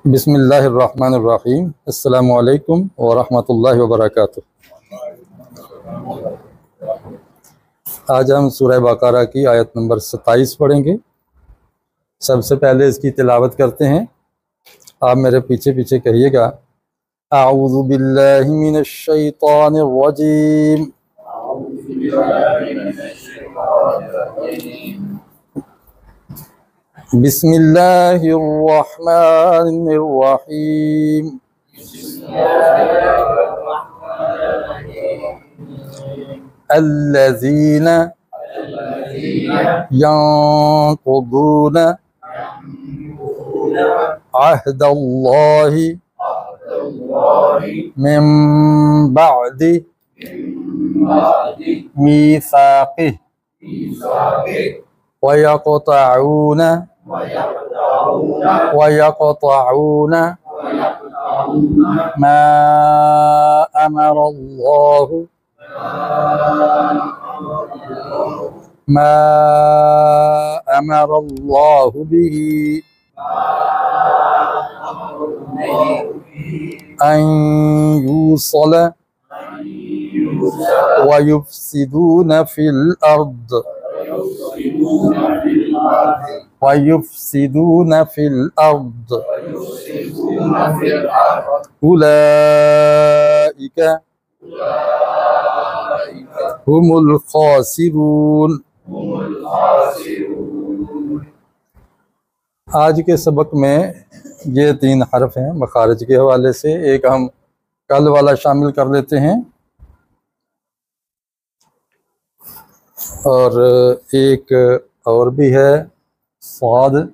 बिस्मिल्लाहिर्रहमानिर्रहीम। अस्सलामु अलैकुम व रहमतुल्लाहि व बरकातुहू। आज हम सूरह बकरा की आयत नंबर 27 पढ़ेंगे। सबसे पहले इसकी तिलावत करते हैं। आप मेरे पीछे पीछे कहिएगा। अऊज़ु बिल्लाहि मिनश शैतानिर रजीम। बिस्मिल्लाहिर रहमानिर रहीम। अल्लज़ीना यंकुदून अहदल्लाहि मिन बअदि मीसाक़िहि वयक़तऊन मा अमरल्लाहु बिही अन युसल वयुफ्सिदून फिल अर्द उलाइका हुमुल खासिरून। आज के सबक में ये 3 हर्फ हैं मखारज के हवाले से। एक हम कल वाला शामिल कर लेते हैं और एक और भी है साद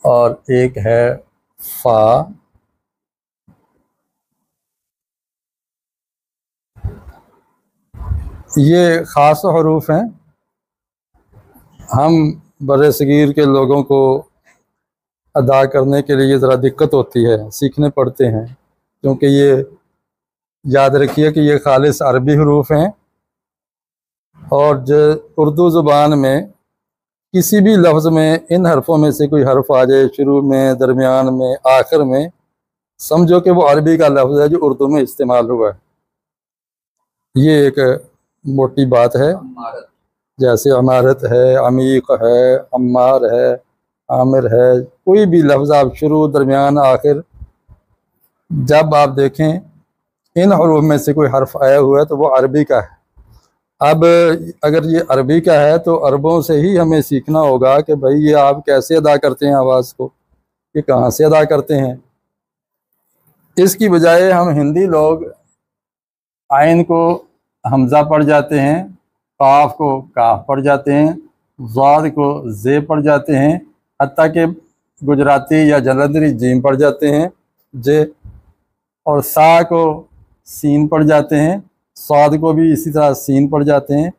और एक है फा। ये ख़ास हरूफ हैं। हम बड़े सगीर के लोगों को अदा करने के लिए ज़रा दिक्कत होती है, सीखने पड़ते हैं, क्योंकि ये याद रखिए कि ये खालिस अरबी हरूफ हैं और जो उर्दू ज़ुबान में किसी भी लफ्ज़ में इन हरफों में से कोई हर्फ आ जाए, शुरू में, दरमियान में, आखिर में, समझो कि वो अरबी का लफ्ज़ है जो उर्दू में इस्तेमाल हुआ है। ये एक मोटी बात है। जैसे अमारत है, अमीक है, अम्मार है, आमिर है, कोई भी लफ्ज़ आप शुरू, दरमियान, आखिर जब आप देखें इन हरूफ में से कोई हर्फ आया हुआ है तो वो अरबी का है। अब अगर ये अरबी का है तो अरबों से ही हमें सीखना होगा कि भाई ये आप कैसे अदा करते हैं आवाज़ को, ये कहाँ से अदा करते हैं। इसकी बजाय हम हिंदी लोग आइन को हमज़ा पढ़ जाते हैं, काफ को काफ पढ़ जाते हैं, ज़ाद को ज़े पढ़ जाते हैं, हत्ता कि गुजराती या जलंधरी जीम पढ़ जाते हैं जे, और सा को सीन पढ़ जाते हैं, साद को भी इसी तरह सीन पढ़ जाते हैं,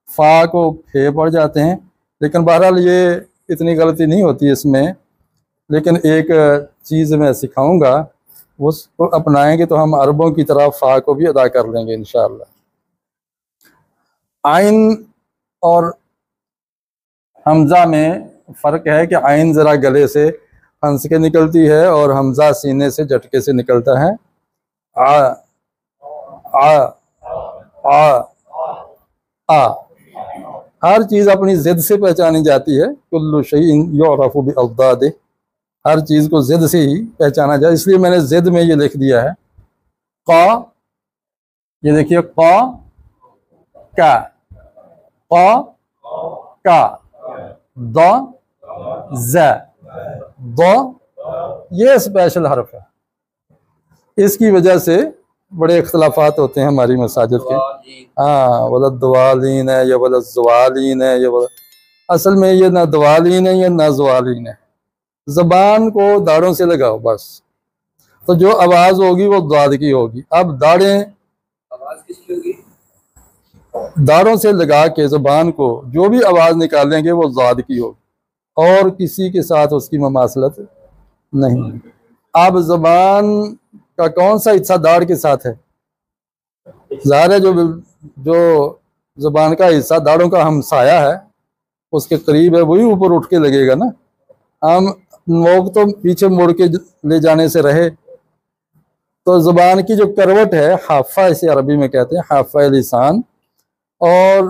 फ़ा को फे पढ़ जाते हैं। लेकिन बहरहाल ये इतनी गलती नहीं होती इसमें। लेकिन एक चीज़ मैं सिखाऊंगा, उसको अपनाएंगे तो हम अरबों की तरह फ़ा को भी अदा कर लेंगे इंशाअल्लाह। आइन और हमज़ा में फ़र्क है कि आइन ज़रा गले से हंस के निकलती है और हमज़ा सीने से झटके से निकलता है। आ आ आ आ हर चीज़ अपनी ज़िद से पहचानी जाती है। कुल्लु शैइन युअरफ़ु बिअज़दादिही, हर चीज़ को ज़िद से ही पहचाना जाए, इसलिए मैंने ज़िद में ये लिख दिया है। क़ा, ये देखिए क़ा का, क़ा का, द ज़, द, ये स्पेशल हर्फ है। इसकी वजह से बड़े इख्तलाफात होते हैं हमारी मसाजिद के। हाँ, वला दवालीन है या वला ज़वालीन है या असल में ये ना दवालीन है या ना ज़वालीन है। ज़बान को दाढ़ों से लगाओ बस, तो जो आवाज़ होगी वो दाद की होगी। अब दाढ़ें आवाज़ किसकी होगी? दाढ़ों से लगा के ज़बान को जो भी आवाज़ निकालेंगे वो दाद की होगी और किसी के साथ उसकी ममासलत नहीं। अब ज़बान का कौन सा हिस्सा दाढ़ के साथ है? ज़ाहिर है जो ज़बान का हिस्सा दाढ़ों का हमसाया है उसके करीब है वही ऊपर उठ के लगेगा ना। हम लोग तो पीछे मुड़ के ले जाने से रहे। तो ज़ुबान की जो करवट है, हाफा इसे अरबी में कहते हैं, हाफा लिसान और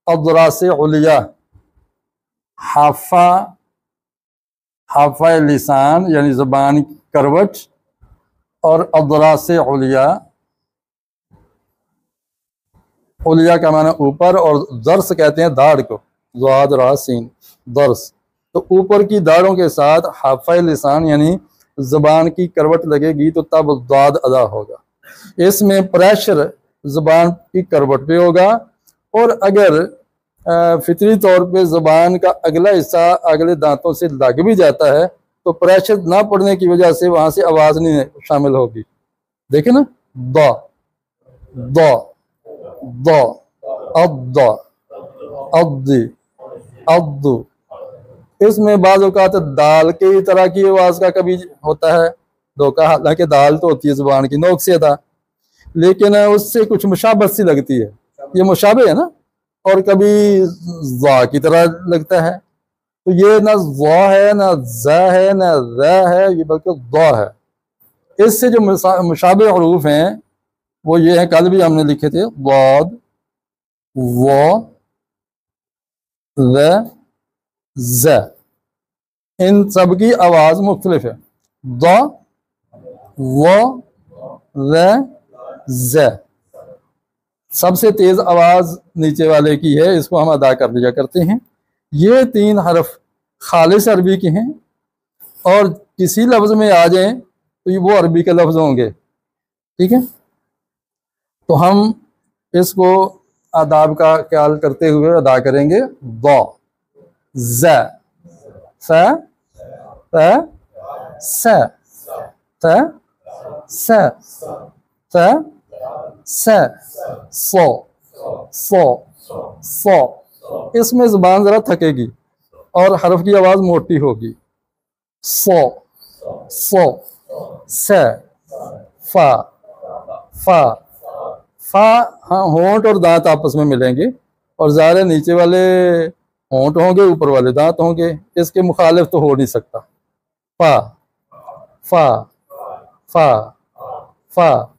अदरास उलिया। हाफा, हाफा लिसान यानी ज़ुबान की करवट, और अदरास उलिया, उलिया का माना ऊपर, और दर्स कहते हैं दाढ़ को, ज़ाद रा सीन दर्स। तो ऊपर की दाढ़ों के साथ हाफा लिसान यानी ज़ुबान की करवट लगेगी तो तब दाद अदा होगा। इसमें प्रेशर ज़ुबान की करवट पे होगा, और अगर फितरी तौर पे ज़ुबान का अगला हिस्सा अगले दांतों से लग भी जाता है तो प्रेशर ना पड़ने की वजह से वहां से आवाज़ नहीं शामिल होगी। देखे ना, द द द अद अद्दी अद्दु। इसमें बाज़ औक़ात दाल की तरह की आवाज़ का कभी होता है धोखा, हालांकि दाल तो होती है ज़ुबान की नोक से अदा, लेकिन उससे कुछ मुशाबत सी लगती है, ये मुशाबे है ना। और कभी ज़ा की तरह लगता है, तो ये ना ज़ा है ना ज़ा है ना ज़ा है, ये बल्कि ज़ा है। इससे जो मुशाबे हरूफ हैं वो ये है, कल भी हमने लिखे थे, वाद व ज़ ज़, इन सब की आवाज़ मुख्तलिफ है। द व ज़ ज़, सबसे तेज आवाज नीचे वाले की है, इसको हम अदा कर लिया करते हैं। ये 3 हरफ खालिस अरबी के हैं, और किसी लफ्ज में आ जाएं तो ये वो अरबी के लफ्ज होंगे। ठीक है, तो हम इसको आदाब का ख्याल करते हुए अदा करेंगे। द ज़ फ फ स फ स फ स सो सो सो। इसमें ज़ुबान ज़रा थकेगी और हरफ की आवाज़ मोटी होगी। सो सो स फा फा फा। हाँ, होंठ और दांत आपस में मिलेंगे, और ज़ाहिर नीचे वाले होंठ होंगे, ऊपर वाले दांत होंगे, इसके मुखालिफ तो हो नहीं सकता। फा फा फा फा।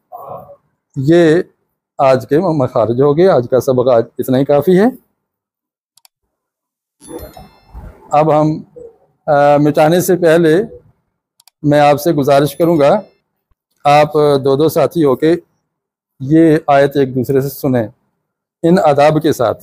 ये आज के मखारिज हो गए। आज का सबक आज इतना ही काफ़ी है। अब हम मिटाने से पहले मैं आपसे गुजारिश करूंगा, आप 2-2 साथी होके ये आयत एक दूसरे से सुने इन आदाब के साथ।